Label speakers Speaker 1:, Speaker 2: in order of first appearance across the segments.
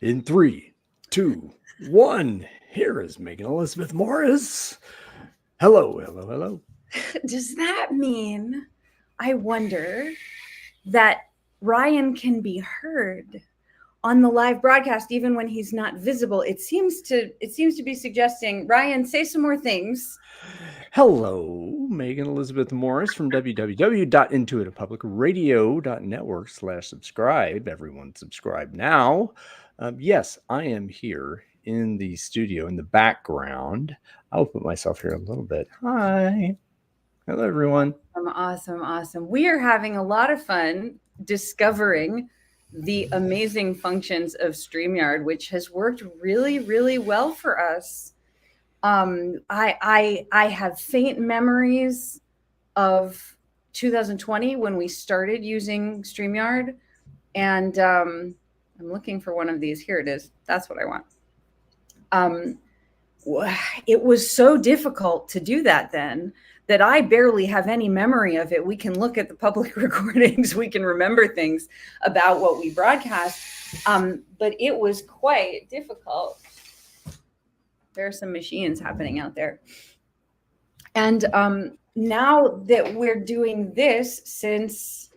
Speaker 1: In 3, 2, 1, here is Megan Elizabeth Morris. Hello, hello, hello.
Speaker 2: Does that mean, I wonder, that Ryan can be heard on the live broadcast even when he's not visible? It seems to be suggesting, Ryan, say some more things.
Speaker 1: Hello, Megan Elizabeth Morris from www.intuitivepublicradio.network/subscribe. Everyone subscribe now. Yes, I am here in the studio in the background. I'll put myself here a little bit. Hi. Hello, everyone.
Speaker 2: Awesome. We are having a lot of fun discovering the amazing functions of StreamYard, which has worked really, really well for us. I have faint memories of 2020 when we started using StreamYard, and I'm looking for one of these. Here it is. That's what I want. It was so difficult to do that then that I barely have any memory of it. We can look at the public recordings, we can remember things about what we broadcast, but it was quite difficult. There are some machines happening out there. And now that we're doing this since,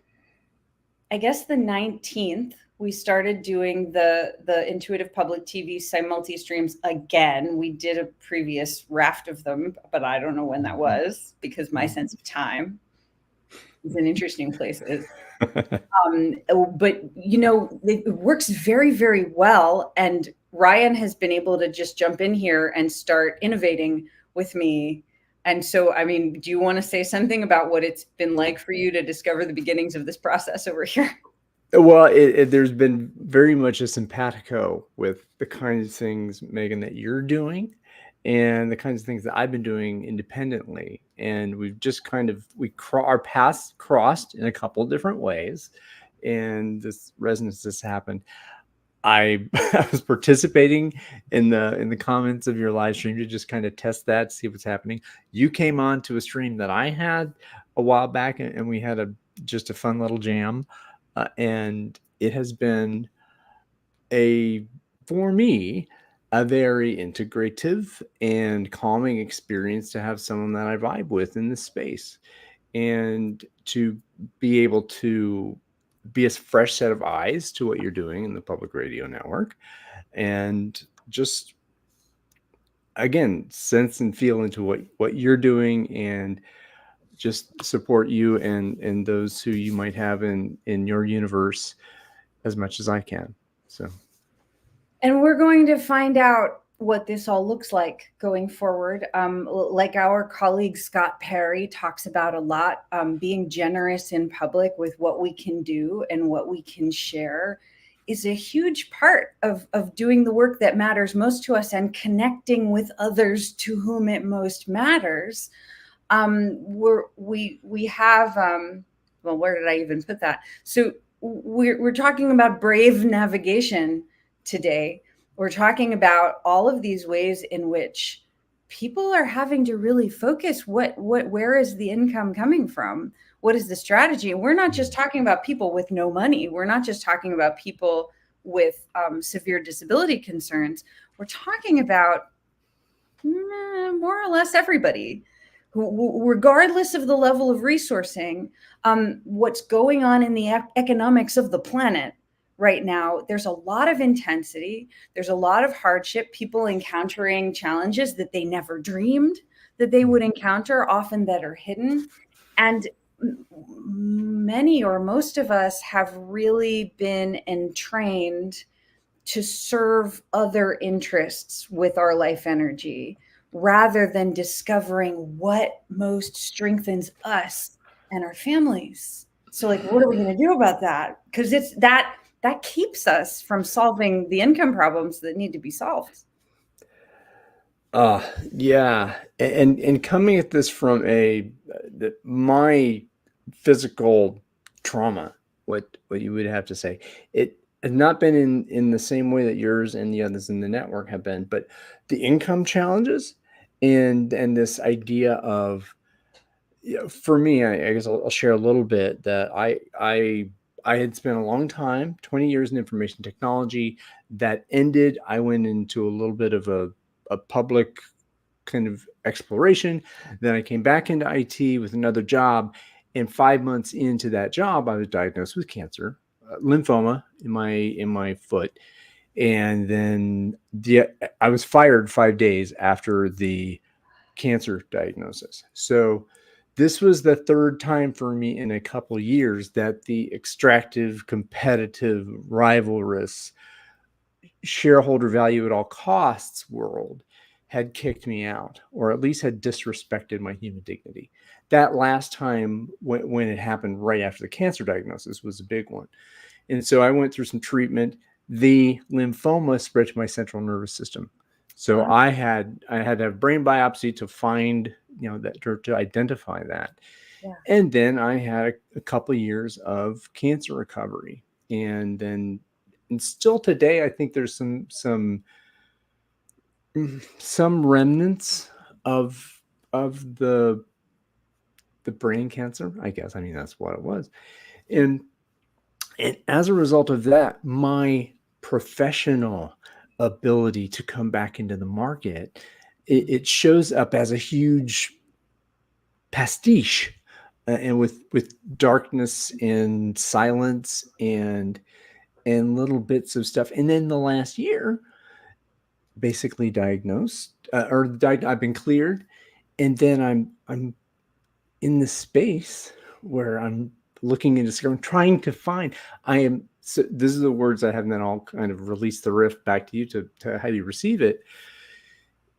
Speaker 2: I guess, the 19th, we started doing the Intuitive Public TV Simultistreams again. We did a previous raft of them, but I don't know when that was because my sense of time is in interesting places. But, it works very, very well. And Ryan has been able to just jump in here and start innovating with me. And so, do you want to say something about what it's been like for you to discover the beginnings of this process over here?
Speaker 1: Well, there's been very much a simpatico with the kinds of things, Megan, that you're doing and the kinds of things that I've been doing independently. And we've just our paths crossed in a couple of different ways. And this resonance has happened. I was participating in the comments of your live stream to just kind of test that, see what's happening. You came on to a stream that I had a while back, and we had just a fun little jam. And it has been for me, a very integrative and calming experience to have someone that I vibe with in this space, and to be able to be a fresh set of eyes to what you're doing in the public radio network, and just again sense and feel into what you're doing, and just support you and those who you might have in your universe as much as I can. So,
Speaker 2: and we're going to find out what this all looks like going forward. Like our colleague Scott Perry talks about a lot, being generous in public with what we can do and what we can share is a huge part of doing the work that matters most to us and connecting with others to whom it most matters. We have, well, where did I even put that? So we're talking about brave navigation today. We're talking about all of these ways in which people are having to really focus where is the income coming from? What is the strategy? And we're not just talking about people with no money. We're not just talking about people with severe disability concerns. We're talking about more or less everybody, regardless of the level of resourcing. What's going on in the economics of the planet right now, there's a lot of intensity, there's a lot of hardship, people encountering challenges that they never dreamed that they would encounter, often that are hidden. And many or most of us have really been entrained to serve other interests with our life energy, rather than discovering what most strengthens us and our families. So, like, what are we going to do about that? Because it's that keeps us from solving the income problems that need to be solved.
Speaker 1: Yeah, and coming at this from my physical trauma, what you would have to say, it has not been in the same way that yours and the others in the network have been, but the income challenges and this idea of, for me, I guess I'll share a little bit that I I had spent a long time, 20 years in information technology. That ended. I went into a little bit of a public kind of exploration. Then I came back into IT with another job. And 5 months into that job, I was diagnosed with cancer, lymphoma in my foot. And then I was fired 5 days after the cancer diagnosis. So this was the third time for me in a couple years that the extractive, competitive, rivalrous, shareholder value at all costs world had kicked me out, or at least had disrespected my human dignity. That last time when it happened right after the cancer diagnosis was a big one. And so I went through some treatment. The lymphoma spread to my central nervous system. So I had to have a brain biopsy to find, that to identify that.
Speaker 2: Yeah.
Speaker 1: And then I had a couple of years of cancer recovery. And still today, I think there's some remnants of the brain cancer, I guess. I mean, that's what it was. And as a result of that, my professional ability to come back into the market, it shows up as a huge pastiche, and with darkness and silence and little bits of stuff. And then the last year, basically diagnosed, I've been cleared, and then I'm in the space where I'm looking and discovering, trying to find. So this is the words I have, and then I'll kind of release the riff back to you to how you receive it.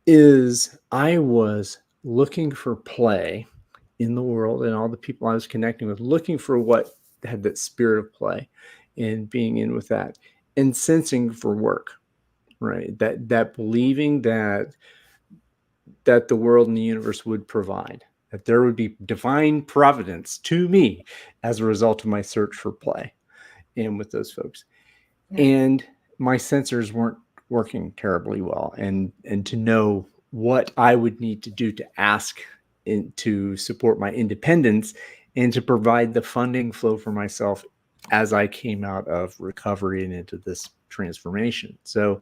Speaker 1: Is I was looking for play in the world and all the people I was connecting with, looking for what had that spirit of play and being in with that, and sensing for work, right? That believing that the world and the universe would provide, that there would be divine providence to me as a result of my search for play and with those folks. Yeah. And my sensors weren't working terribly well, and to know what I would need to do to ask to support my independence and to provide the funding flow for myself as I came out of recovery and into this transformation. So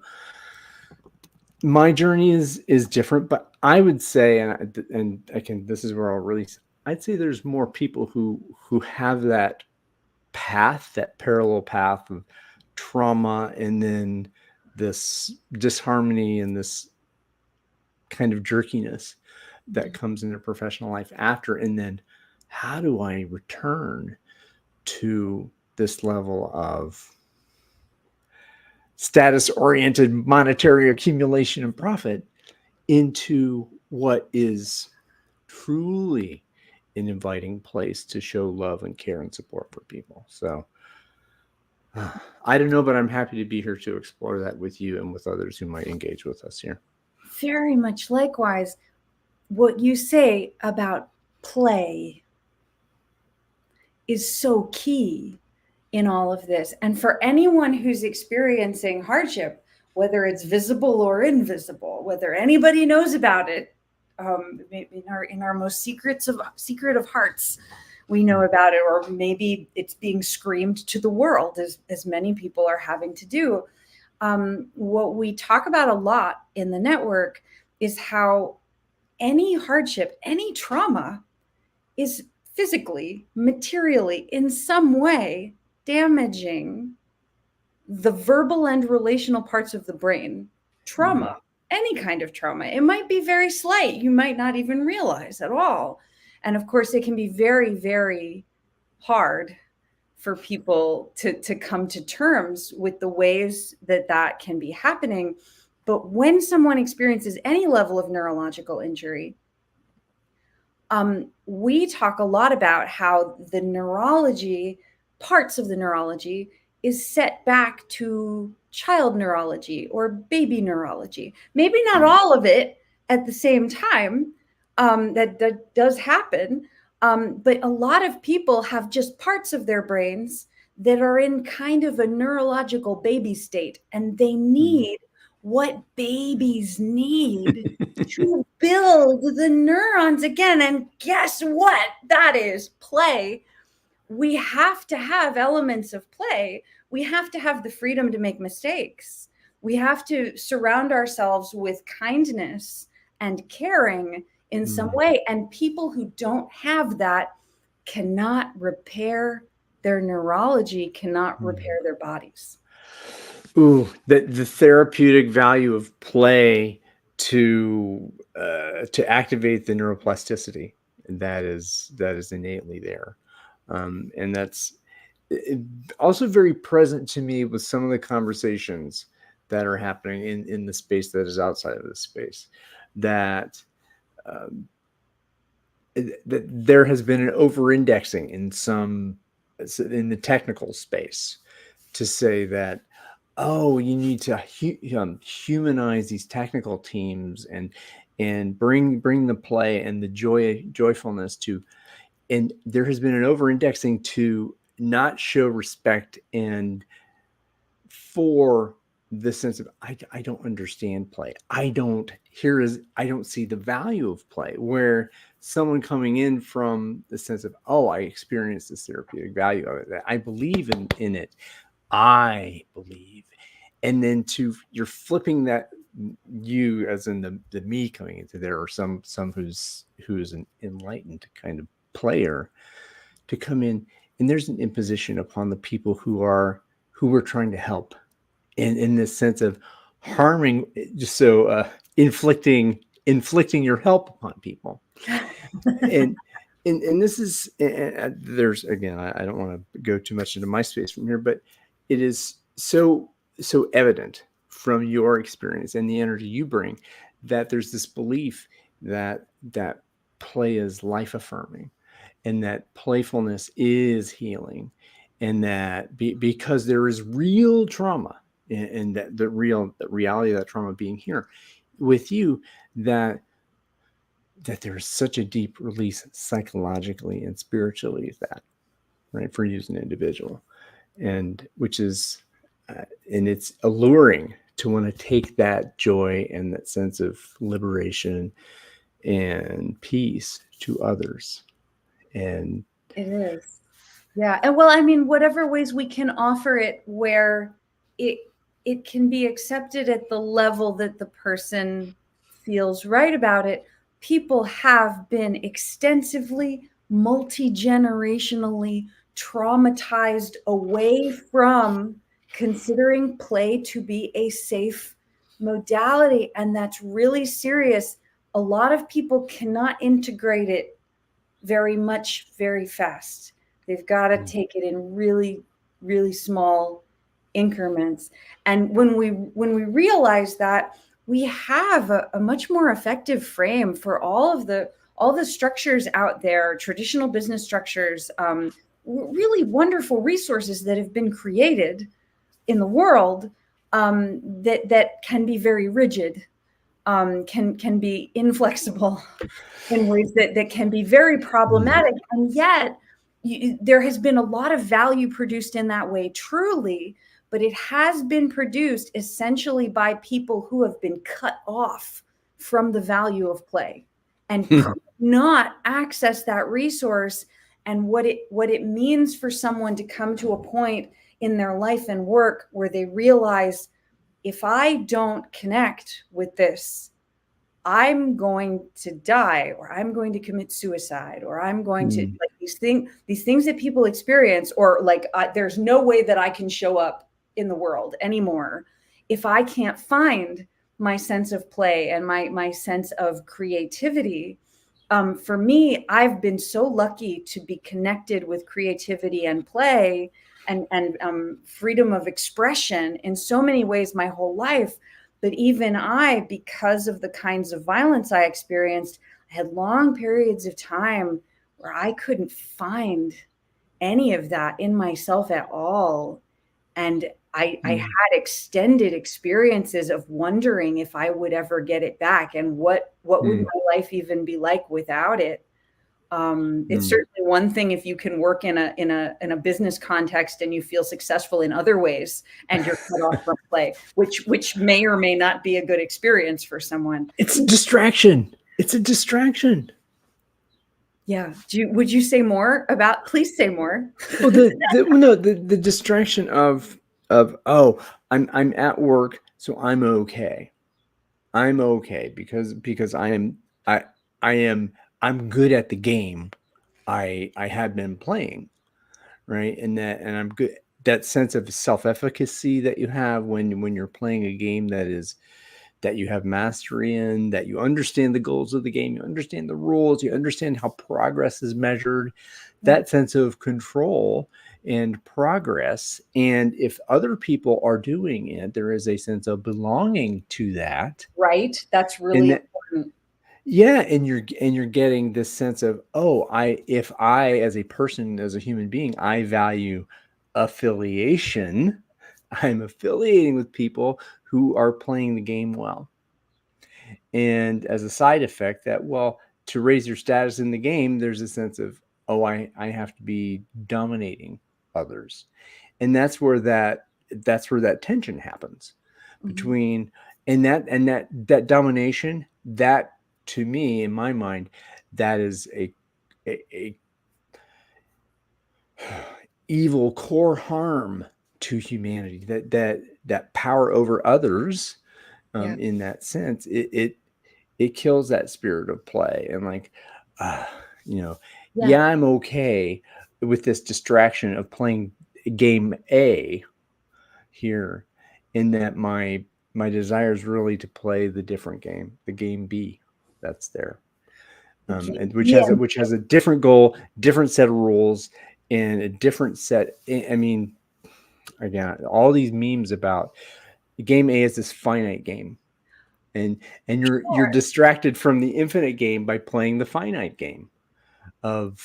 Speaker 1: my journey is different, but I would say, and this is where I'll release, I'd say there's more people who have that path, that parallel path of trauma, and then this disharmony and this kind of jerkiness that comes into professional life after. And then how do I return to this level of status-oriented monetary accumulation and profit into what is truly an inviting place to show love and care and support for people. So I don't know, but I'm happy to be here to explore that with you and with others who might engage with us here.
Speaker 2: Very much likewise. What you say about play is so key in all of this. And for anyone who's experiencing hardship, whether it's visible or invisible, whether anybody knows about it, in our most secret of hearts, we know about it, or maybe it's being screamed to the world, as many people are having to do. What we talk about a lot in the network is how any hardship, any trauma is physically, materially, in some way damaging the verbal and relational parts of the brain. Trauma, any kind of trauma, it might be very slight. You might not even realize at all. And of course, it can be very, very hard for people to come to terms with the ways that can be happening. But when someone experiences any level of neurological injury, we talk a lot about how the neurology, parts of the neurology, is set back to child neurology or baby neurology. Maybe not all of it at the same time. That does happen. But a lot of people have just parts of their brains that are in kind of a neurological baby state, and they need what babies need to build the neurons again. And guess what? That is play. we have to have elements of play. We have to have the freedom to make mistakes. We have to surround ourselves with kindness and caring in some way. And people who don't have that cannot repair their neurology, cannot repair their bodies.
Speaker 1: Ooh, the therapeutic value of play to activate the neuroplasticity that is innately there, and that's also very present to me with some of the conversations that are happening in the space that is outside of this space. That um, that there has been an over-indexing in in the technical space to say that, oh, you need to humanize these technical teams and bring the play and the joyfulness to, and there has been an over-indexing to not show respect and for the sense of I don't understand play. I don't see the value of play, where someone coming in from the sense of, oh, I experience this therapeutic value of it, that I believe in it. I believe. And then you're flipping that, you as in the me coming into there, or some who's an enlightened kind of player to come in, and there's an imposition upon the people who we're trying to help, in this sense of harming, just so inflicting your help upon people. and and this is, there's, again, I don't want to go too much into my space from here, but it is so evident from your experience and the energy you bring that there's this belief that play is life affirming, and that playfulness is healing, and that because there is real trauma, and that the reality of that trauma being here with you, that there's such a deep release psychologically and spiritually, that, right, for you as an individual, and which is and it's alluring to want to take that joy and that sense of liberation and peace to others. And
Speaker 2: It is. Yeah. And well, I mean, whatever ways we can offer it where it it can be accepted at the level that the person feels right about it. People have been extensively, multi-generationally traumatized away from considering play to be a safe modality. And that's really serious. A lot of people cannot integrate it very much very fast. They've got to take it in really, really small increments. And when we realize that, we have a much more effective frame for all the structures out there, traditional business structures, really wonderful resources that have been created in the world, that can be very rigid, can be inflexible in ways that can be very problematic. And yet there has been a lot of value produced in that way, truly, but it has been produced essentially by people who have been cut off from the value of play and could not access that resource, and what it means for someone to come to a point in their life and work where they realize, if I don't connect with this, I'm going to die, or I'm going to commit suicide, or I'm going to, like, these things that people experience, or like, there's no way that I can show up in the world anymore if I can't find my sense of play and my sense of creativity. For me, I've been so lucky to be connected with creativity and play and freedom of expression in so many ways my whole life. But even I, because of the kinds of violence I experienced, I had long periods of time where I couldn't find any of that in myself at all. And I had extended experiences of wondering if I would ever get it back, and what would my life even be like without it. It's certainly one thing if you can work in a business context and you feel successful in other ways, and you're cut off from play, which may or may not be a good experience for someone.
Speaker 1: It's a distraction. It's a distraction.
Speaker 2: Yeah. Would you say more about, please say more.
Speaker 1: Well, the distraction of, oh, I'm at work, so I'm okay because I I am I'm good at the game I have been playing, right? And I'm good. That sense of self-efficacy that you have when you're playing a game that you have mastery in, that you understand the goals of the game, you understand the rules, you understand how progress is measured,
Speaker 2: Yeah.
Speaker 1: that sense of control and progress. And if other people are doing it, there is a sense of belonging to that.
Speaker 2: Right. That's
Speaker 1: And
Speaker 2: really
Speaker 1: that,
Speaker 2: important.
Speaker 1: yeah, and you're getting this sense of, oh, if I as a person, as a human being, I value affiliation, I'm affiliating with people who are playing the game well. And as a side effect, that, well, to raise your status in the game, there's a sense of, oh, I have to be dominating others. And that's where that tension happens
Speaker 2: Mhm.
Speaker 1: between, and that domination, that, to me, in my mind, that is a evil core harm to humanity, that power over others,
Speaker 2: Yeah.
Speaker 1: in that sense, it kills that spirit of play. And like, uh, you know,
Speaker 2: Yeah.
Speaker 1: yeah, I'm okay with this distraction of playing game A here, in that my desire is really to play the different game, the game B that's there, and
Speaker 2: Yeah.
Speaker 1: which has a different goal, different set of rules, and a different set. I mean, again, all these memes about game A is this finite game, and you're distracted from the infinite game by playing the finite game of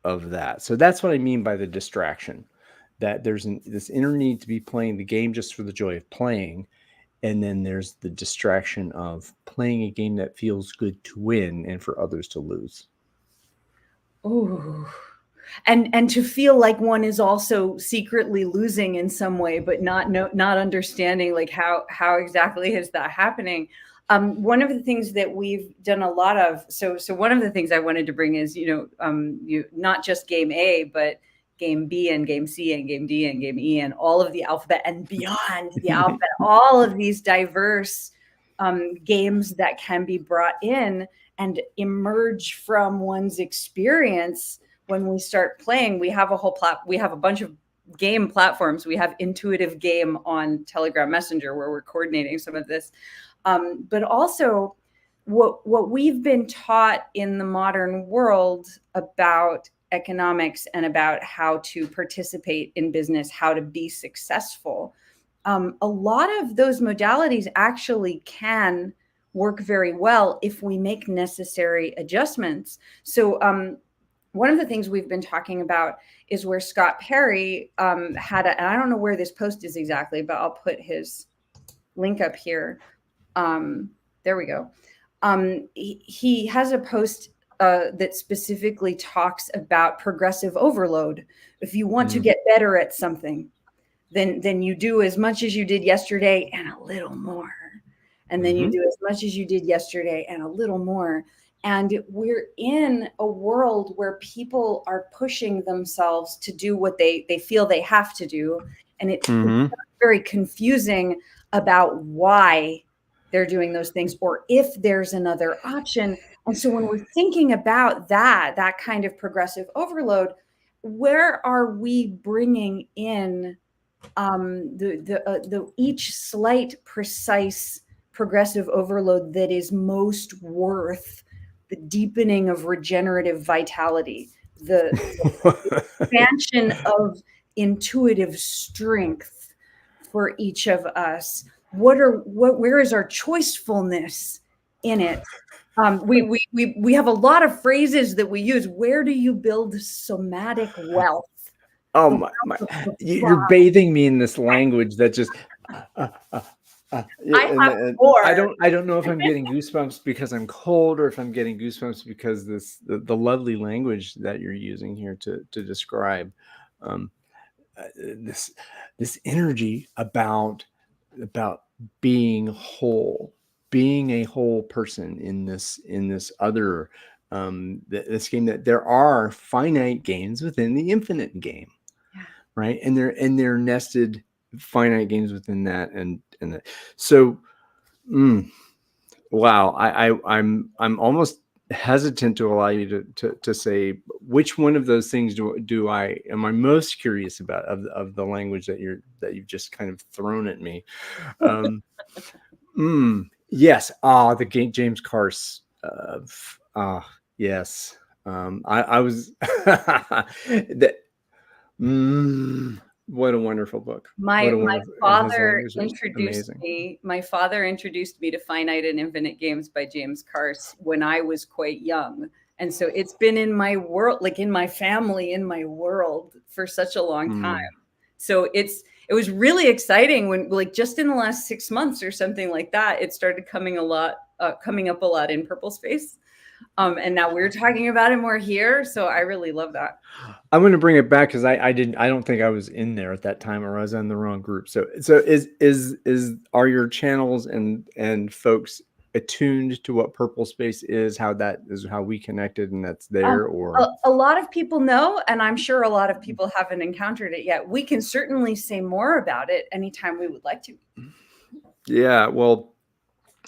Speaker 1: that. So that's what I mean by the distraction. That there's this inner need to be playing the game just for the joy of playing, and then there's the distraction of playing a game that feels good to win and for others to lose.
Speaker 2: Ooh. And to feel like one is also secretly losing in some way, but not understanding like how exactly is that happening. One of the things that we've done a lot of, so one of the things I wanted to bring is, you not just game A, but game B and game C and game D and game E and all of the alphabet and beyond the alphabet, all of these diverse games that can be brought in and emerge from one's experience. When we start playing, we have we have a bunch of game platforms. We have Intuitive Game on Telegram Messenger where we're coordinating some of this, but also what we've been taught in the modern world about economics and about how to participate in business, how to be successful. A lot of those modalities actually can work very well if we make necessary adjustments. So one of the things we've been talking about is where Scott Perry had and I don't know where this post is exactly, but I'll put his link up here. There we go. He has a post that specifically talks about progressive overload. If you want to
Speaker 1: Mm.
Speaker 2: get better at something, then you do as much as you did yesterday and a little more. And then you
Speaker 1: Mm-hmm.
Speaker 2: do as much as you did yesterday and a little more. And we're in a world where people are pushing themselves to do what they feel they have to do. And it's
Speaker 1: Mm-hmm.
Speaker 2: very confusing about why they're doing those things or if there's another option. And so when we're thinking about that kind of progressive overload, where are we bringing in the each slight precise progressive overload that is most worth the deepening of regenerative vitality, the expansion of intuitive strength for each of us? Where is our choicefulness in it? We have a lot of phrases that we use. Where do you build somatic wealth?
Speaker 1: Oh
Speaker 2: The
Speaker 1: my!
Speaker 2: wealth of the
Speaker 1: You're
Speaker 2: body.
Speaker 1: bathing me in this language that just,
Speaker 2: I have
Speaker 1: and
Speaker 2: more.
Speaker 1: I don't know if I'm getting goosebumps because I'm cold, or if I'm getting goosebumps because the lovely language that you're using here to describe, um, this energy about being whole, being a whole person in this other, this game, that there are finite games within the infinite game,
Speaker 2: Yeah.
Speaker 1: right? And they're nested finite games within that, so. Wow, I'm almost hesitant to allow you to say which one of those things am I most curious about of the language that you've just kind of thrown at me. Um, yes, the game James Carse. Yes, I was that. What a wonderful book! What a
Speaker 2: My
Speaker 1: wonderful, and his
Speaker 2: father
Speaker 1: language is
Speaker 2: introduced
Speaker 1: amazing.
Speaker 2: me. My father introduced me to Finite and Infinite Games by James Carse when I was quite young, and so it's been in my world, like in my family, in my world for such a long time. So it was really exciting when, like, just in the last 6 months or something like that, it started coming up a lot in Purple Space. And now we're talking about it more here, so I really love that.
Speaker 1: I'm going to bring it back because I don't think I was in there at that time, or I was in the wrong group. So are your channels and folks attuned to what Purple Space is, how that is, how we connected, and that's there, or
Speaker 2: A lot of people know, and I'm sure a lot of people haven't encountered it yet. We can certainly say more about it anytime we would like to.
Speaker 1: yeah, well,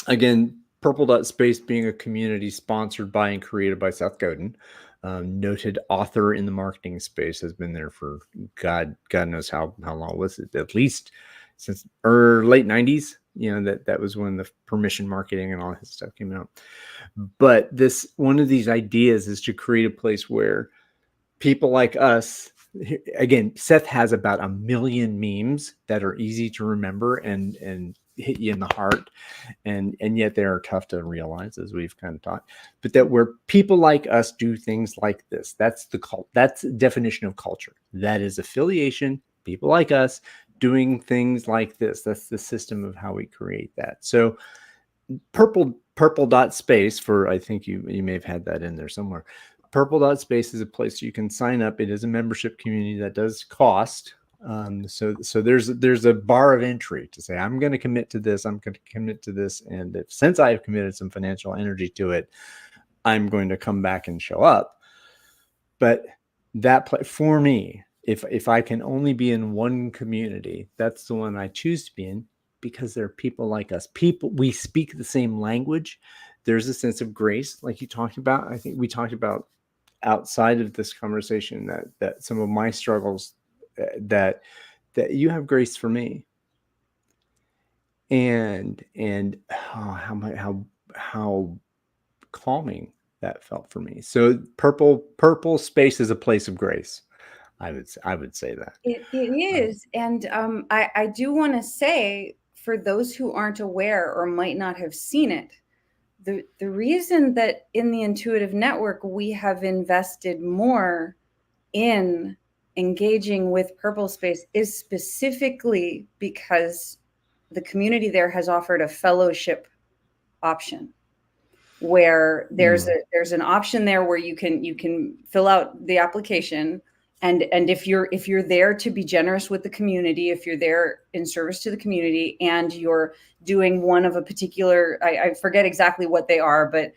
Speaker 1: again, Purple Space being a community sponsored by and created by Seth Godin, noted author in the marketing space, has been there for God knows how long was it? At least since late '90s. That was when the permission marketing and all his stuff came out. But one of these ideas is to create a place where people like us, again, Seth has about 1 million memes that are easy to remember and hit you in the heart, and yet they are tough to realize, as we've kind of taught. But that where people like us do things like this, that's the definition of culture. That is affiliation, people like us doing things like this. That's the system of how we create that. So purple dot space, for, I think you may have had that in there somewhere. Purple dot space is a place you can sign up. It is a membership community that does cost. So there's a bar of entry to say, I'm going to commit to this. I'm going to commit to this. And since I have committed some financial energy to it, I'm going to come back and show up. But for me, if I can only be in one community, that's the one I choose to be in, because there are people like us. We speak the same language. There's a sense of grace, like you talked about. I think we talked about outside of this conversation that some of my struggles, that you have grace for me, and how calming that felt for me. So purple space is a place of grace. I would say that
Speaker 2: It is, and I do want to say, for those who aren't aware or might not have seen it, the reason that in the Intuitive Network we have invested more in engaging with Purple Space is specifically because the community there has offered a fellowship option, where there's an option there where you can fill out the application, and if you're there to be generous with the community, if you're there in service to the community, and you're doing one of a particular, I forget exactly what they are, but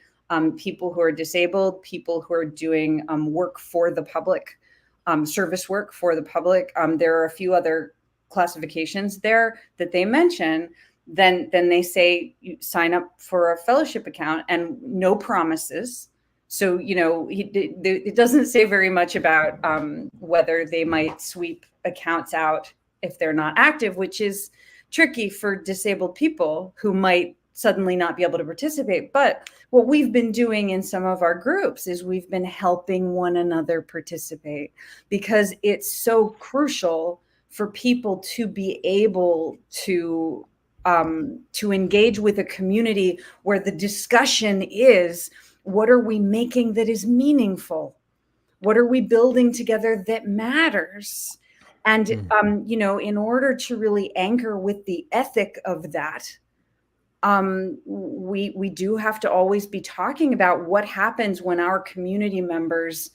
Speaker 2: people who are disabled, people who are doing work for the public, service work for the public. There are a few other classifications there that they mention. Then they say you sign up for a fellowship account, and no promises. So, it doesn't say very much about whether they might sweep accounts out if they're not active, which is tricky for disabled people who might suddenly not be able to participate. But what we've been doing in some of our groups is we've been helping one another participate, because it's so crucial for people to be able to engage with a community where the discussion is, what are we making that is meaningful? What are we building together that matters? And, in order to really anchor with the ethic of that, we do have to always be talking about what happens when our community members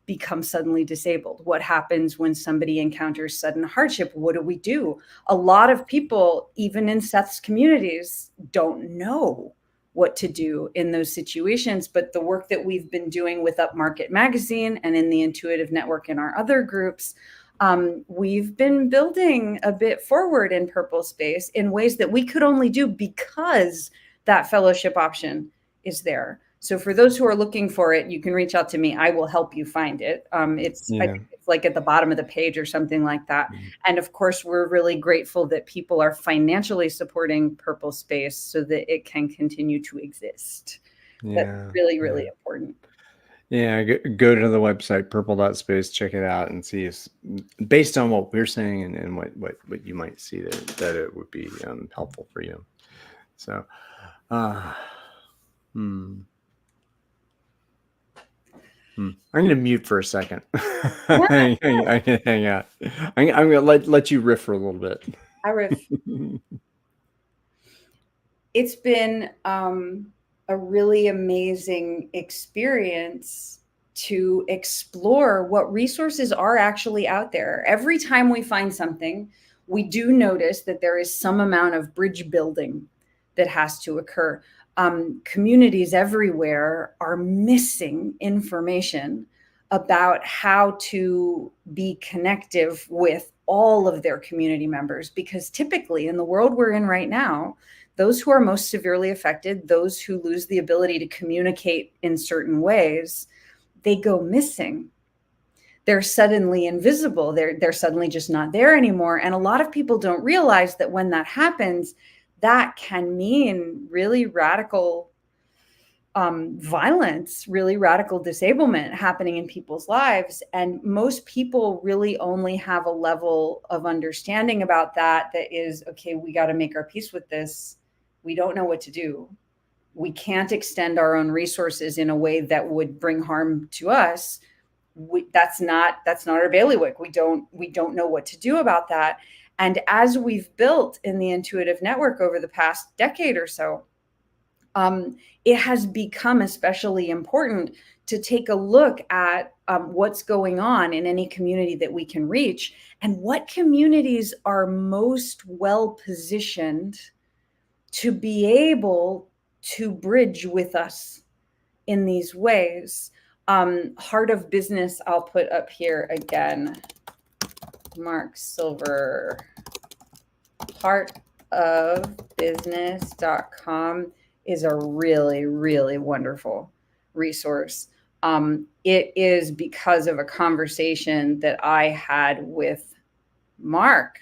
Speaker 2: become suddenly disabled. What happens when somebody encounters sudden hardship? What do we do? A lot of people, even in Seth's communities, don't know what to do in those situations. But the work that we've been doing with Upmarket Magazine and in the Intuitive Network and our other groups, we've been building a bit forward in Purple Space in ways that we could only do because that fellowship option is there. So for those who are looking for it, you can reach out to me. I will help you find it. I think it's like at the bottom of the page or something like that. And of course, we're really grateful that people are financially supporting Purple Space so that it can continue to exist. That's really, really important.
Speaker 1: Yeah, go to the website, purple.space, check it out and see if, based on what we're saying and what you might see that it would be helpful for you. So, I'm going to mute for a second. I can hang out. I'm going to let you riff for a little bit.
Speaker 2: I riff. It's been a really amazing experience to explore what resources are actually out there. Every time we find something, we do notice that there is some amount of bridge building that has to occur. Communities everywhere are missing information about how to be connective with all of their community members, because typically in the world we're in right now, those who are most severely affected, those who lose the ability to communicate in certain ways, they go missing. They're suddenly invisible. They're suddenly just not there anymore. And a lot of people don't realize that when that happens, that can mean really radical violence, really radical disablement happening in people's lives. And most people really only have a level of understanding about that is, okay, we got to make our peace with this. We don't know what to do. We can't extend our own resources in a way that would bring harm to us. That's not our bailiwick. We don't know what to do about that. And as we've built in the Intuitive Network over the past decade or so, it has become especially important to take a look at what's going on in any community that we can reach and what communities are most well positioned to be able to bridge with us in these ways. Heart of Business, I'll put up here again. Mark Silver, heartofbusiness.com is a really, really wonderful resource. It is because of a conversation that I had with Mark,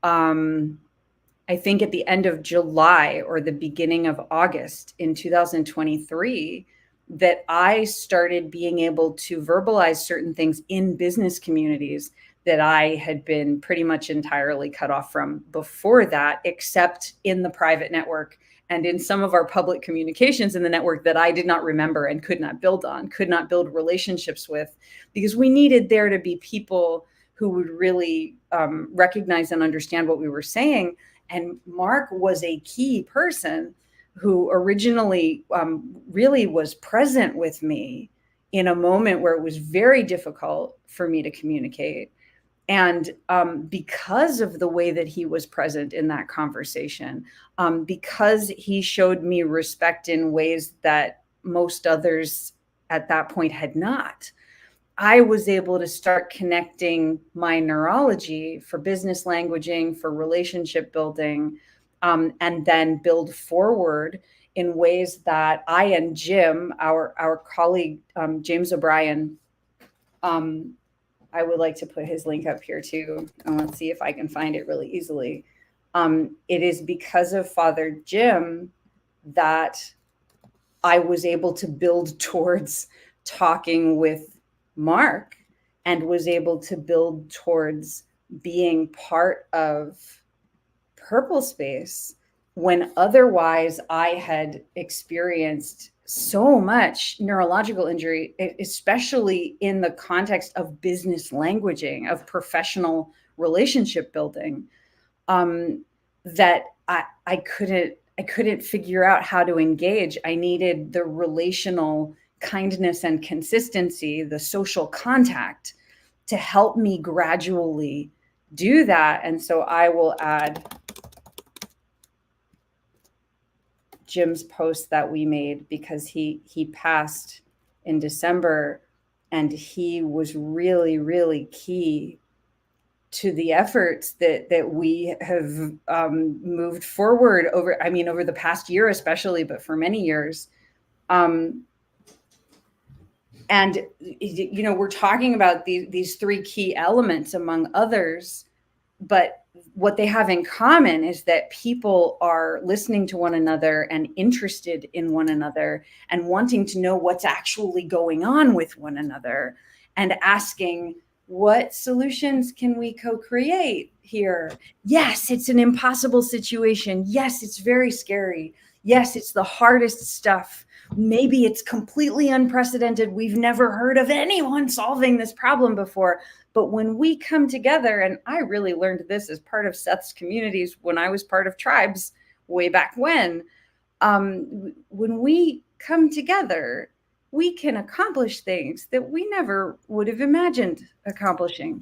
Speaker 2: I think at the end of July or the beginning of August in 2023, that I started being able to verbalize certain things in business communities that I had been pretty much entirely cut off from before that, except in the private network and in some of our public communications in the network that I did not remember and could not build on, could not build relationships with, because we needed there to be people who would really recognize and understand what we were saying. And Mark was a key person who originally really was present with me in a moment where it was very difficult for me to communicate. And because of the way that he was present in that conversation, because he showed me respect in ways that most others at that point had not, I was able to start connecting my neurology for business languaging, for relationship building, and then build forward in ways that I and Jim, our colleague, James O'Brien, I would like to put his link up here too. And let's see if I can find it really easily. It is because of Father Jim that I was able to build towards talking with Mark and was able to build towards being part of Purple Space when otherwise I had experienced so much neurological injury, especially in the context of business languaging, of professional relationship building, that I couldn't figure out how to engage. I needed the relational kindness and consistency, the social contact, to help me gradually do that. And so I will add Jim's post that we made, because he passed in December, and he was really, really key to the efforts that we have moved forward over, I mean, over the past year especially, but for many years. And you know, we're talking about these three key elements among others, but what they have in common is that people are listening to one another and interested in one another and wanting to know what's actually going on with one another, and asking, what solutions can we co-create here? Yes, it's an impossible situation. Yes, it's very scary. Yes, it's the hardest stuff. Maybe it's completely unprecedented. We've never heard of anyone solving this problem before. But when we come together, and I really learned this as part of Seth's communities when I was part of tribes way back when we come together, we can accomplish things that we never would have imagined accomplishing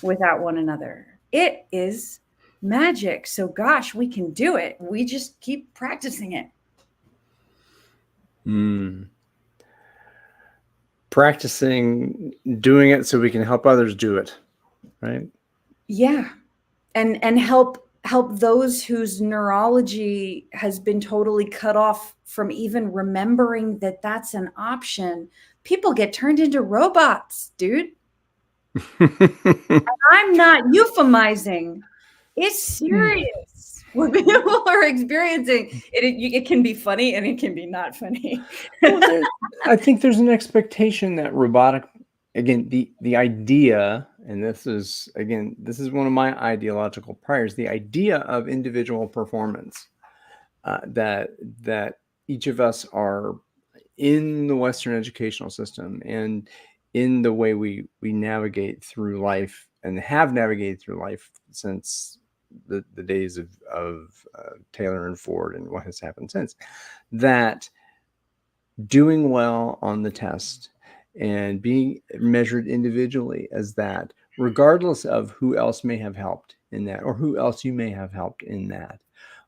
Speaker 2: without one another. It is magic. So gosh, we can do it. We just keep practicing it.
Speaker 1: Practicing doing it so we can help others do it, right?
Speaker 2: Yeah. And help those whose neurology has been totally cut off from even remembering that that's an option. People get turned into robots, dude. I'm not euphemizing. It's serious. What people are experiencing. It can be funny and it can be not funny.
Speaker 1: Well, I think there's an expectation that robotic, again, the idea, and this is one of my ideological priors, the idea of individual performance, that each of us are in the Western educational system and in the way we navigate through life and have navigated through life since the days of Taylor and Ford and what has happened since, that doing well on the test and being measured individually as that, regardless of who else may have helped in that or who else you may have helped in that.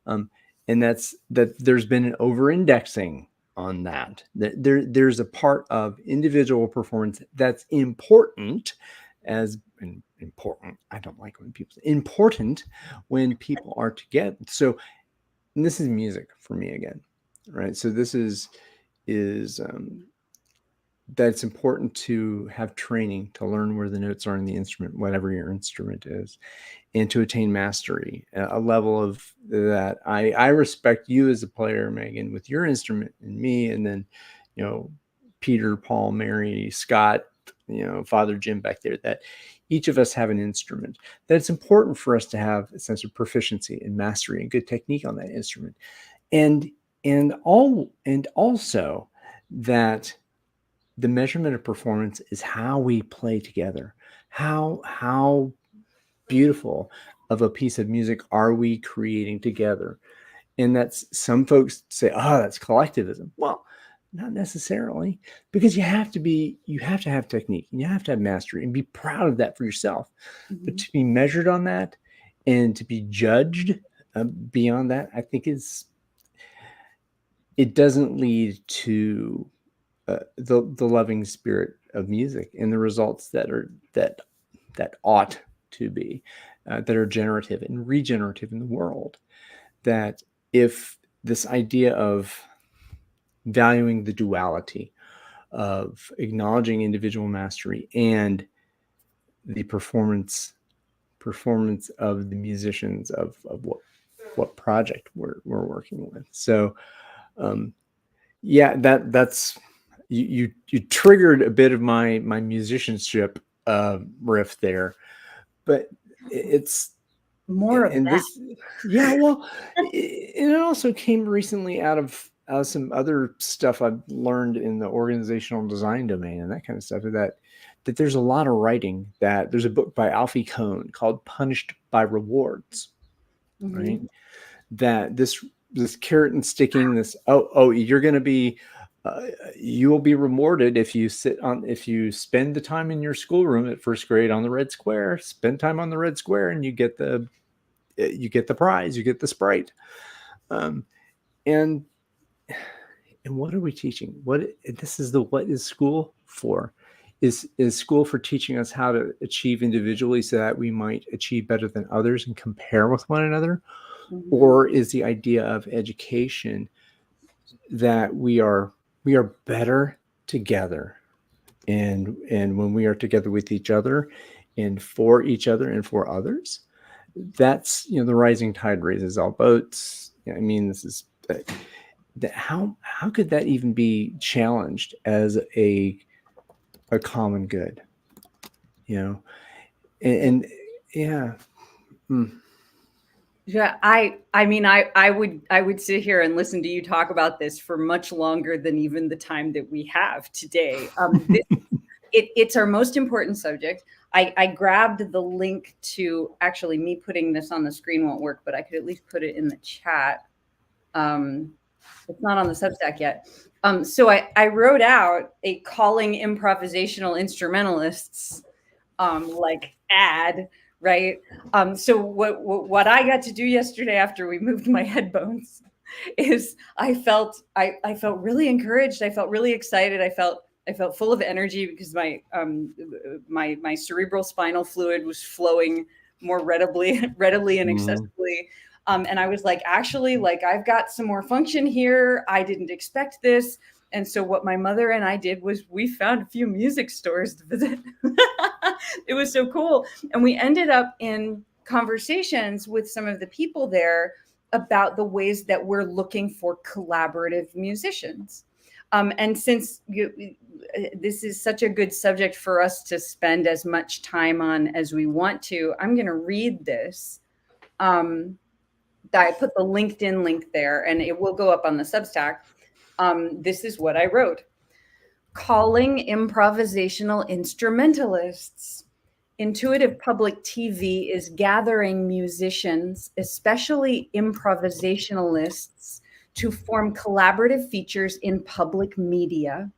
Speaker 1: And that there's been an over-indexing on that. There's a part of individual performance that's important important. I don't like when people say important when people are together. So, and this is music for me again, right? So this is that it's important to have training to learn where the notes are in the instrument, whatever your instrument is, and to attain mastery, a level of that. I respect you as a player, Megan, with your instrument, and me, and then, you know, Peter, Paul, Mary, Scott, you know, Father Jim back there, that each of us have an instrument, that it's important for us to have a sense of proficiency and mastery and good technique on that instrument. And also that the measurement of performance is how we play together. How beautiful of a piece of music are we creating together? And that's, some folks say, oh, that's collectivism. Well, not necessarily, because you have to have technique and you have to have mastery and be proud of that for yourself. Mm-hmm. But to be measured on that and to be judged beyond that, I think it doesn't lead to the loving spirit of music and the results that ought to be, that are generative and regenerative in the world. That if this idea of valuing the duality of acknowledging individual mastery and the performance of the musicians of what project we're working with. So yeah, that's you triggered a bit of my musicianship riff there, but it's
Speaker 2: more of that.
Speaker 1: Yeah, well, it also came recently out of some other stuff I've learned in the organizational design domain and that kind of stuff, that there's a lot of writing. That there's a book by Alfie Kohn called Punished by Rewards, mm-hmm. right? That this carrot and sticking, this, you're going to be, you will be rewarded if you spend the time in your schoolroom at first grade on the red square, spend time on the red square, and you get the prize, you get the Sprite. And what are we teaching? What is school for? Is school for teaching us how to achieve individually so that we might achieve better than others and compare with one another?
Speaker 2: Mhm.
Speaker 1: Or is the idea of education that we are better together, and when we are together with each other and for each other and for others, that's, the rising tide raises all boats. I mean, this is how could that even be challenged as a common good, you know? And yeah. Mm.
Speaker 2: Yeah, I mean, I would sit here and listen to you talk about this for much longer than even the time that we have today. It's our most important subject. I grabbed the link to, actually, me putting this on the screen won't work, but I could at least put it in the chat. It's not on the Substack yet. So I wrote out a calling improvisational instrumentalists like ad, right? So what I got to do yesterday after we moved my headphones is I felt really encouraged. I felt really excited. I felt full of energy because my cerebral spinal fluid was flowing more readily and
Speaker 1: Mhm.
Speaker 2: accessibly. And I was like, actually, like, I've got some more function here. I didn't expect this. And so what my mother and I did was we found a few music stores to visit. It was so cool. And we ended up in conversations with some of the people there about the ways that we're looking for collaborative musicians. And since this is such a good subject for us to spend as much time on as we want to, I'm going to read this. I put the LinkedIn link there, and it will go up on the Substack. This is what I wrote. Calling improvisational instrumentalists. Intuitive Public TV is gathering musicians, especially improvisationalists, to form collaborative features in public media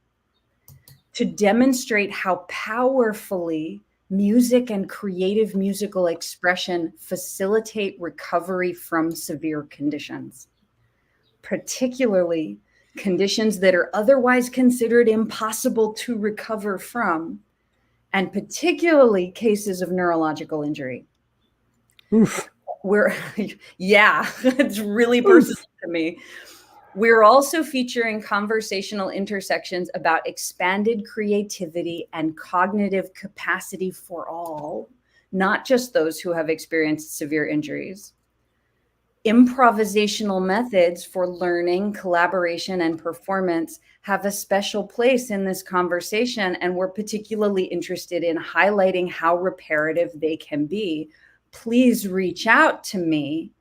Speaker 2: to demonstrate how powerfully music and creative musical expression facilitate recovery from severe conditions, particularly conditions that are otherwise considered impossible to recover from, and particularly cases of neurological injury.
Speaker 1: Oof.
Speaker 2: We're yeah, it's really personal
Speaker 1: Oof.
Speaker 2: to me. We're also featuring conversational intersections about expanded creativity and cognitive capacity for all, not just those who have experienced severe injuries. Improvisational methods for learning, collaboration, and performance have a special place in this conversation, and we're particularly interested in highlighting how reparative they can be. Please reach out to me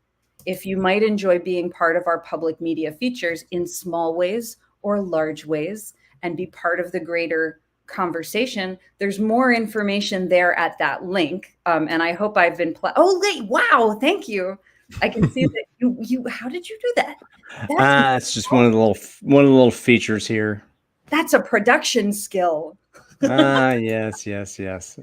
Speaker 2: if you might enjoy being part of our public media features in small ways or large ways and be part of the greater conversation. There's more information there at that link. And I hope I've been, oh, wow, thank you. I can see that you, how did you do that?
Speaker 1: It's just one of the little features here.
Speaker 2: That's a production skill.
Speaker 1: Yes, yes, yes.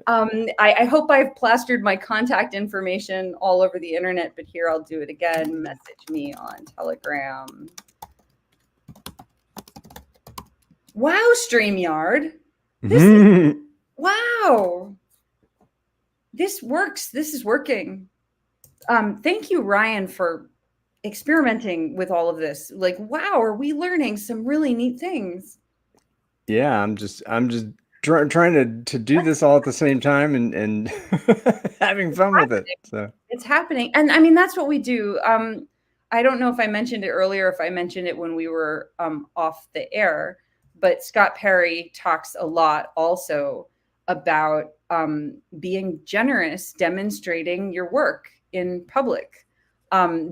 Speaker 2: I hope I've plastered my contact information all over the internet, but here I'll do it again. Message me on Telegram. Wow, StreamYard. Wow. This works. This is working. Thank you, Ryan, for experimenting with all of this. Like, wow, are we learning some really neat things?
Speaker 1: Yeah, I'm just trying to do this all at the same time and having fun with it. So
Speaker 2: It's happening. And I mean, that's what we do. I don't know if I mentioned it earlier, if I mentioned it when we were off the air, but Scott Perry talks a lot also about being generous, demonstrating your work in public,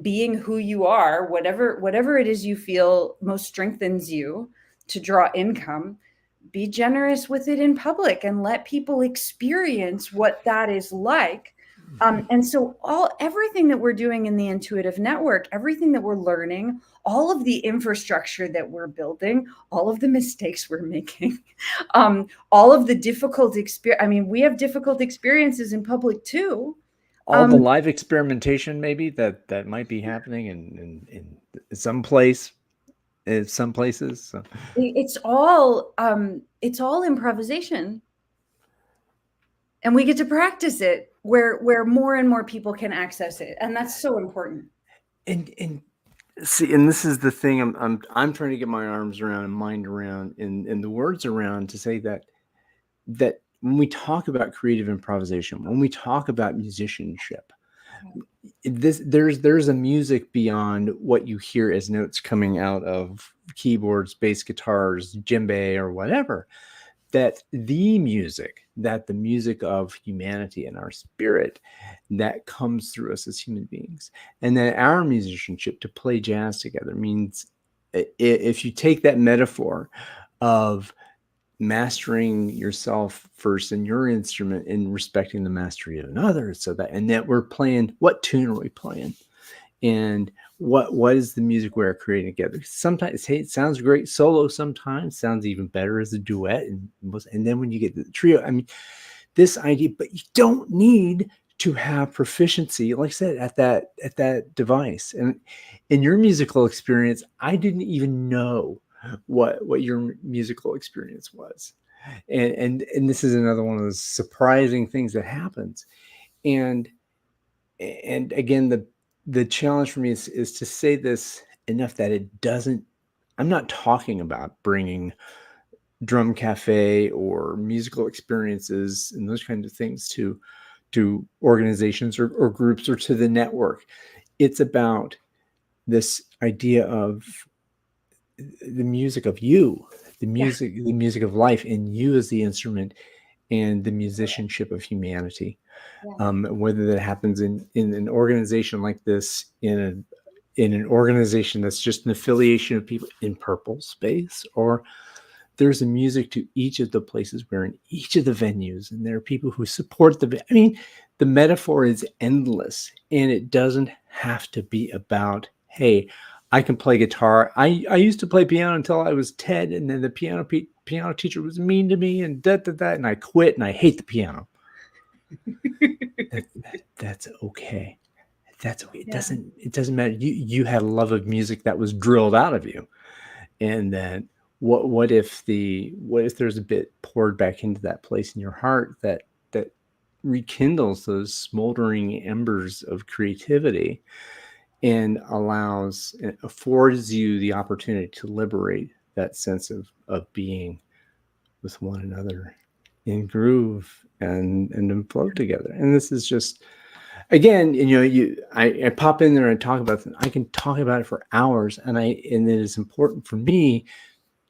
Speaker 2: being who you are, whatever it is you feel most strengthens you to draw income. Be generous with it in public and let people experience what that is like. And so everything that we're doing in the intuitive network, everything that we're learning, all of the infrastructure that we're building, all of the mistakes we're making, all of the difficult experience. I mean, we have difficult experiences in public too.
Speaker 1: all the live experimentation maybe that might be happening in some place, in some places. So.
Speaker 2: It's all improvisation, and we get to practice it where more and more people can access it, and that's so important.
Speaker 1: And see, and this is the thing I'm trying to get my arms around and mind around and the words around to say that when we talk about creative improvisation, when we talk about musicianship, there's a music beyond what you hear as notes coming out of keyboards, bass guitars, djembe, or whatever. That the music of humanity and our spirit that comes through us as human beings, and that our musicianship to play jazz together means, if you take that metaphor of mastering yourself first in your instrument and respecting the mastery of another, so that, and that we're playing, what tune are we playing, and what is the music we're creating together. Sometimes, hey, it sounds great solo, sometimes sounds even better as a duet, and then when you get the trio, I mean, this idea, but you don't need to have proficiency, like I said, at that device. And in your musical experience, I didn't even know what your musical experience was. And this is another one of those surprising things that happens. And again, the challenge for me is to say this enough that it doesn't, I'm not talking about bringing drum cafe or musical experiences and those kinds of things to organizations or groups or to the network. It's about this idea of the music of you, the music of life, and you as the instrument, and the musicianship of humanity. Whether that happens in an organization like this, in an organization that's just an affiliation of people in purple space, or there's a music to each of the places we're in, each of the venues, and there are people who support I mean, the metaphor is endless, and it doesn't have to be about, hey, I can play guitar. I used to play piano until I was 10, and then the piano teacher was mean to me, and and I quit, and I hate the piano. That's okay. That's okay. It doesn't matter. You had a love of music that was drilled out of you, and then what if there's a bit poured back into that place in your heart that rekindles those smoldering embers of creativity and affords you the opportunity to liberate that sense of being with one another in groove and flow together. And this is just, again, I pop in there and talk about it. I can talk about it for hours, and it is important for me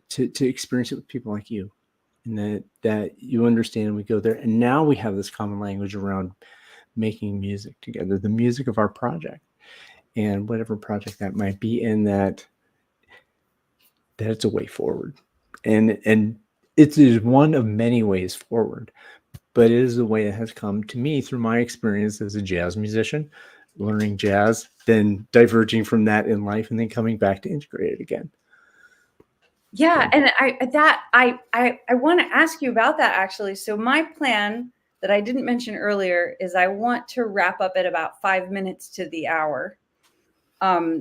Speaker 1: to experience it with people like you, and that you understand. We go there, and now we have this common language around making music together, the music of our project, and whatever project that might be, and that it's a way forward, and it is one of many ways forward, but it is the way it has come to me through my experience as a jazz musician, learning jazz, then diverging from that in life, and then coming back to integrate it again.
Speaker 2: Yeah, and I want to ask you about that, actually. So my plan that I didn't mention earlier is I want to wrap up at about 5 minutes to the hour,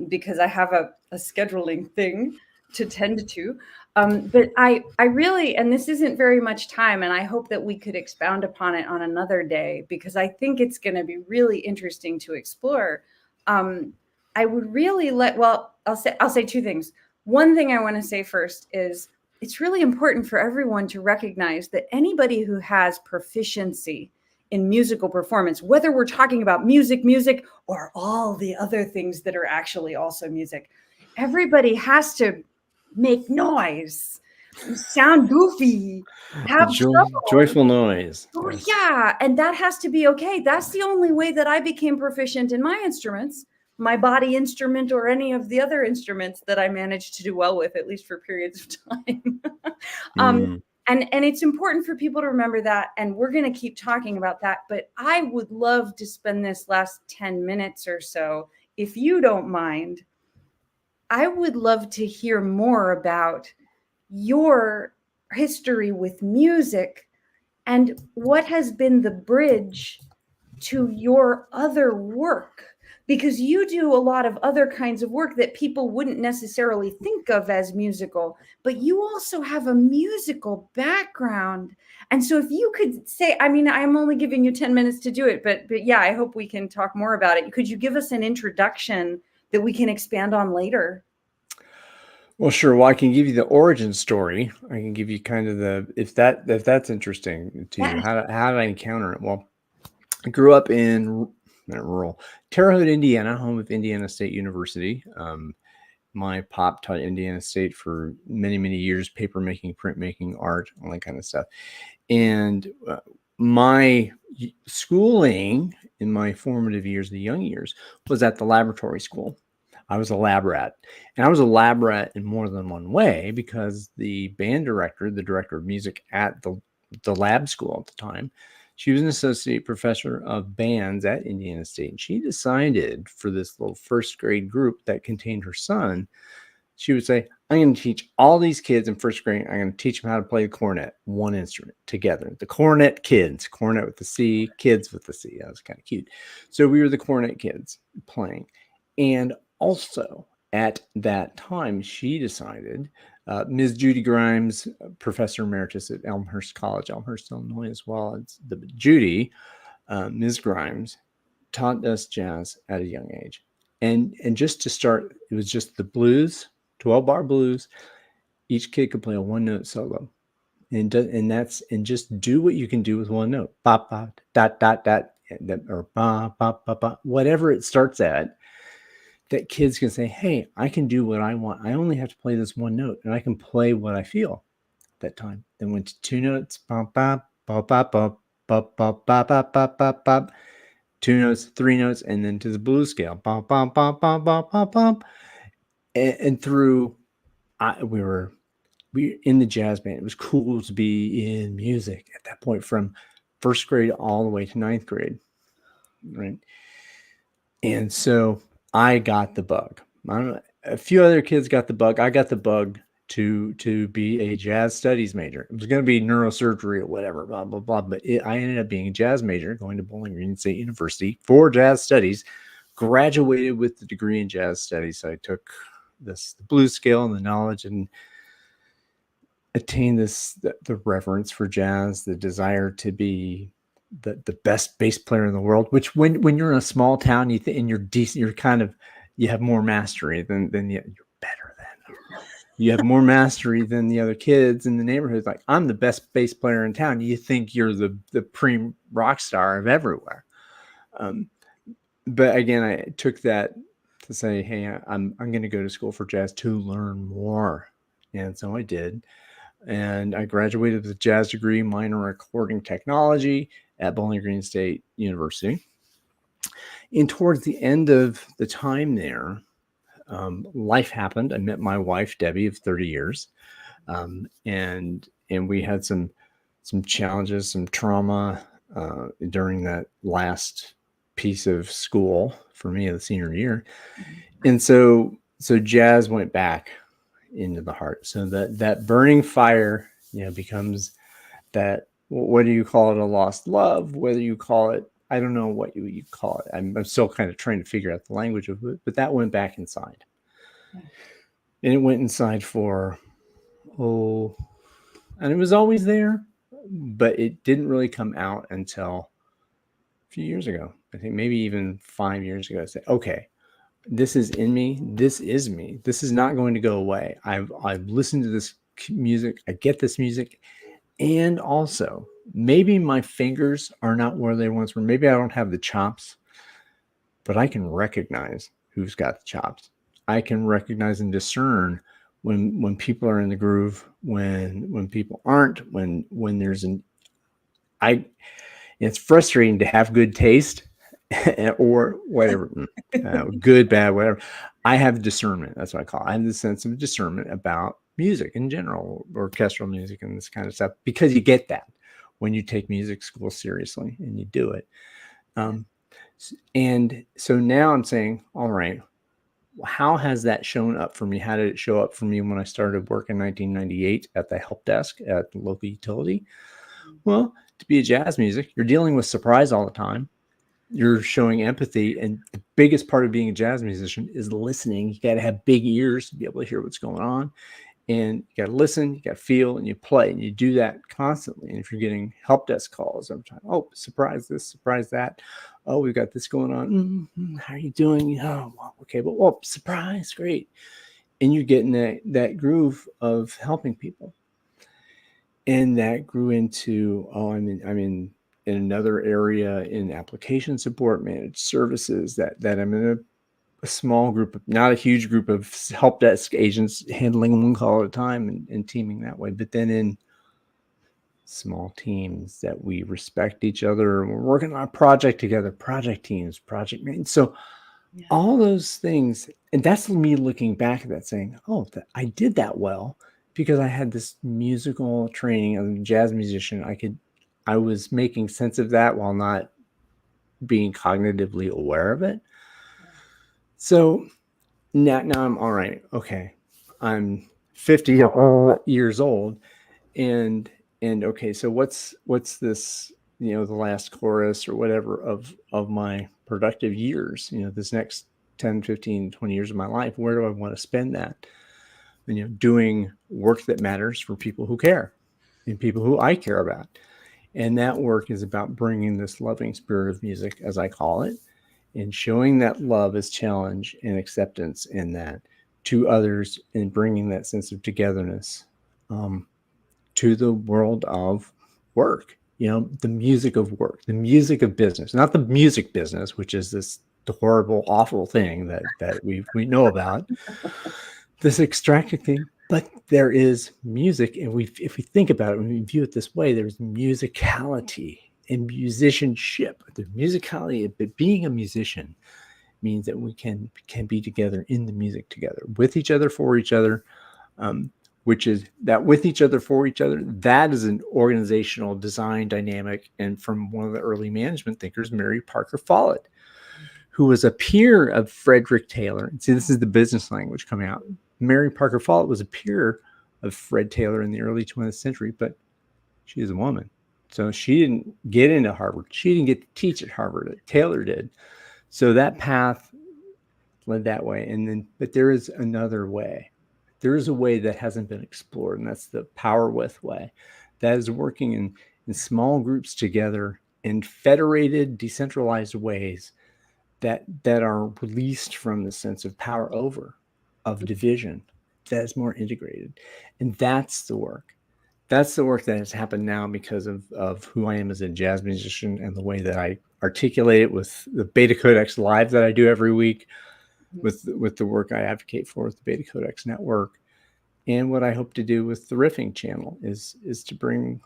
Speaker 2: because I have a scheduling thing to tend to. But I really, and this isn't very much time, and I hope that we could expound upon it on another day, because I think it's going to be really interesting to explore. I would really I'll say two things. One thing I want to say first is it's really important for everyone to recognize that anybody who has proficiency in musical performance, whether we're talking about music, or all the other things that are actually also music, everybody has to make noise, sound goofy, have
Speaker 1: joyful noise.
Speaker 2: Oh, yes. Yeah, and that has to be okay. That's the only way that I became proficient in my instruments, my body instrument, or any of the other instruments that I managed to do well with, at least for periods of time. And it's important for people to remember that, and we're going to keep talking about that. But I would love to spend this last 10 minutes or so, if you don't mind. I would love to hear more about your history with music and what has been the bridge to your other work, because you do a lot of other kinds of work that people wouldn't necessarily think of as musical, but you also have a musical background. And so if you could say, I mean, I'm only giving you 10 minutes to do it, but yeah, I hope we can talk more about it. Could you give us an introduction that we can expand on later?
Speaker 1: Well, sure. Well, I can give you the origin story. I can give you kind of if that's interesting to you.
Speaker 2: Yeah.
Speaker 1: How did I encounter it? Well, I grew up in rural Terre Haute, Indiana, home of Indiana State University. My pop taught Indiana State for many, many years, paper making, print making, art, all that kind of stuff. And my schooling in my formative years, the young years, was at the laboratory school. I was a lab rat. And I was a lab rat in more than one way, because the band director, the director of music at the lab school at the time, she was an associate professor of bands at Indiana State. And she decided for this little first grade group that contained her son, she would say, I'm going to teach all these kids in first grade, I'm going to teach them how to play the cornet, one instrument together. The cornet kids, cornet with the C, kids with the C. That was kind of cute. So we were the cornet kids playing. And also at that time, she decided, Ms. Judy Grimes, professor emeritus at Elmhurst College, Elmhurst, Illinois, as well as Judy, Ms. Grimes, taught us jazz at a young age. And just to start, it was just the blues, 12-bar blues. Each kid could play a one-note solo. And just do what you can do with one note. Ba, ba, dot, dot, dot, or ba, ba, ba, ba, whatever it starts at, that kids can say, hey, I can do what I want. I only have to play this one note, and I can play what I feel that time. Then went to two notes, ba, ba, ba, ba, ba, ba, ba, ba, ba, ba, ba, ba, two notes, three notes, and then to the blues scale. Bum, bum, bum, bum, bum, bum, bum. And through, we were in the jazz band. It was cool to be in music at that point, from first grade all the way to ninth grade, right? And so I got the bug. I don't know, a few other kids got the bug. I got the bug to be a jazz studies major. It was going to be neurosurgery or whatever, blah, blah, blah. But I ended up being a jazz major, going to Bowling Green State University for jazz studies, graduated with the degree in jazz studies. So I took the blues scale and the knowledge, and attained the reverence for jazz, the desire to be the best bass player in the world, which when you're in a small town, and you're decent, you're kind of, you have more mastery than you're better than, you have more mastery than the other kids in the neighborhood. Like, I'm the best bass player in town. You think you're the pre rock star of everywhere. But again, I took that to say, hey, I'm going to go to school for jazz to learn more. And so I did. And I graduated with a jazz degree, minor in recording technology at Bowling Green State University. And towards the end of the time there, life happened. I met my wife, Debbie, of 30 years. And we had some challenges, some trauma during that last piece of school for me, the senior year. And so jazz went back into the heart. So that burning fire, becomes that, whether you call it a lost love, whether you call it, I don't know what you call it. I'm still kind of trying to figure out the language of it, but that went back inside. And it went inside for, and it was always there, but it didn't really come out until a few years ago. I think maybe even 5 years ago. I said, okay, this is in me. This is me. This is not going to go away. I've listened to this music. I get this music. And also, maybe my fingers are not where they once were. Maybe I don't have the chops, but I can recognize who's got the chops. I can recognize and discern when people are in the groove, when people aren't, when there's it's frustrating to have good taste or whatever, good, bad, whatever. I have discernment. That's what I call it. I have the sense of discernment about music in general, orchestral music and this kind of stuff, because you get that when you take music school seriously and you do it. And so now I'm saying, all right, how has that shown up for me? How did it show up for me when I started work in 1998 at the help desk at the local utility? Well, to be a jazz music, you're dealing with surprise all the time. you're showing empathy. And the biggest part of being a jazz musician is listening. You got to have big ears to be able to hear what's going on. And you got to listen, you got to feel, and you play. And you do that constantly. And if you're getting help desk calls every time, oh, surprise this, surprise that. Oh, we've got this going on. How are you doing? Oh, well, okay. But, well, surprise, great. And you get in that groove of helping people. And that grew into, oh, I'm in another area in application support, managed services, that I'm in a small group, not a huge group of help desk agents handling one call at a time and teaming that way, but then in small teams that we respect each other. We're working on a project together, project teams, project management. So all those things, and that's me looking back at that saying, oh, I did that well because I had this musical training as a jazz musician. I was making sense of that while not being cognitively aware of it. So now I'm all right. Okay. I'm 50 years old and okay, so what's this, the last chorus or whatever of my productive years, this next 10, 15, 20 years of my life, where do I want to spend that? And doing work that matters for people who care and people who I care about. And that work is about bringing this loving spirit of music, as I call it, and showing that love as challenge and acceptance in that to others, and bringing that sense of togetherness to the world of work. The music of work, the music of business, not the music business, which is this horrible, awful thing that we know about, this extracted thing. But there is music, and if we think about it, when we view it this way, there's musicality and musicianship. The musicality, but being a musician means that we can be together in the music together, with each other, for each other, which is that with each other, for each other. That is an organizational design dynamic. And from one of the early management thinkers, Mary Parker Follett, who was a peer of Frederick Taylor. And see, this is the business language coming out. Mary Parker Follett was a peer of Fred Taylor in the early 20th century, but she is a woman. So she didn't get into Harvard. She didn't get to teach at Harvard. Taylor did. So that path led that way. But there is another way. There is a way that hasn't been explored, and that's the power with way. That is working in small groups together in federated, decentralized ways that are released from the sense of power over, of division, that is more integrated. And that's the work. That's the work that has happened now because of who I am as a jazz musician and the way that I articulate it with the Beta Codex Live that I do every week, with the work I advocate for with the Beta Codex Network. And what I hope to do with the Riffing channel is to bring,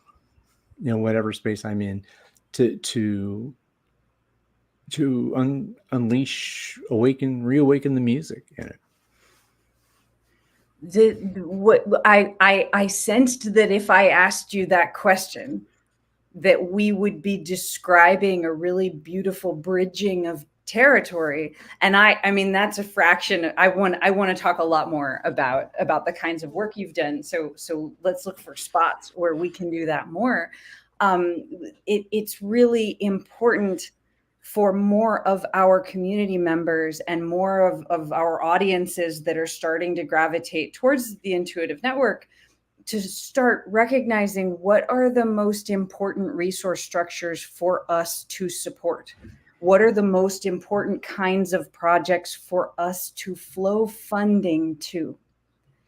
Speaker 1: whatever space I'm in, to unleash, reawaken the music in it.
Speaker 2: I sensed that if I asked you that question, that we would be describing a really beautiful bridging of territory. And I mean, that's a fraction. I want to talk a lot more about the kinds of work you've done. So let's look for spots where we can do that more. It's really important for more of our community members and more of our audiences that are starting to gravitate towards the intuitive network to start recognizing what are the most important resource structures for us to support. What are the most important kinds of projects for us to flow funding to?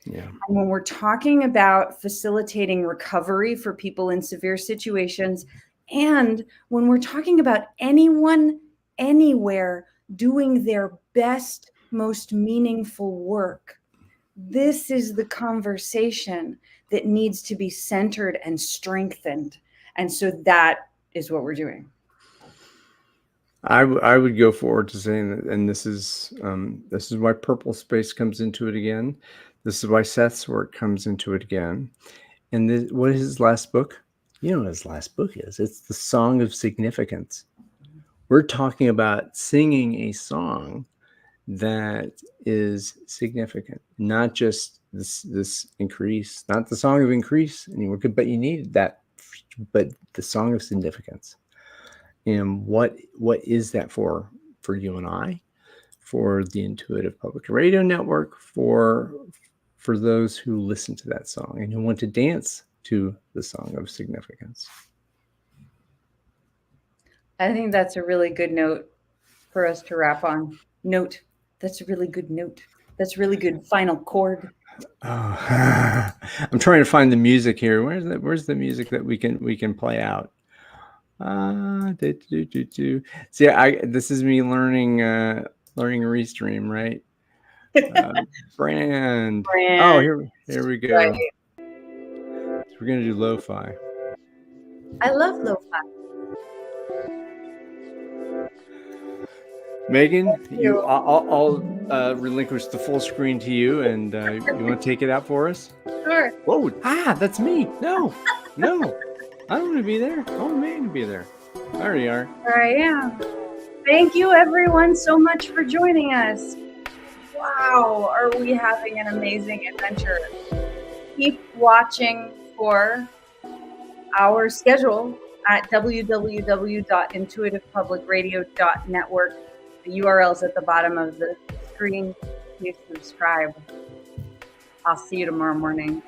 Speaker 1: Yeah.
Speaker 2: And when we're talking about facilitating recovery for people in severe situations, and when we're talking about anyone, anywhere doing their best, most meaningful work, this is the conversation that needs to be centered and strengthened. And so that is what we're doing.
Speaker 1: I would go forward to saying that, and this is why Purple Space comes into it again. This is why Seth's work comes into it again. And what is his last book? You know what his last book is? It's The Song of Significance. We're talking about singing a song that is significant, not just this increase, not the song of increase anymore, but you need that, but the song of significance. And what is that for you and I, for the Intuitive Public Radio Network, for those who listen to that song and who want to dance to the song of significance.
Speaker 2: I think that's a really good note for us to wrap on. Note. That's a really good note. That's really good final chord.
Speaker 1: Oh, I'm trying to find the music here. Where's the music that we can play out? See, this is me learning Restream, right? Brand. Oh, here we go. Right. So we're gonna do lo-fi.
Speaker 2: I love lo-fi.
Speaker 1: Megan, I'll relinquish the full screen to you, and you want to take it out for us?
Speaker 2: Sure.
Speaker 1: Whoa! That's me. No, I don't want to be there. I want Megan to be there. There you are.
Speaker 2: There I am. Thank you, everyone, so much for joining us. Wow, are we having an amazing adventure? Keep watching for our schedule at www.intuitivepublicradio.network. The URL's at the bottom of the screen. Please subscribe. I'll see you tomorrow morning.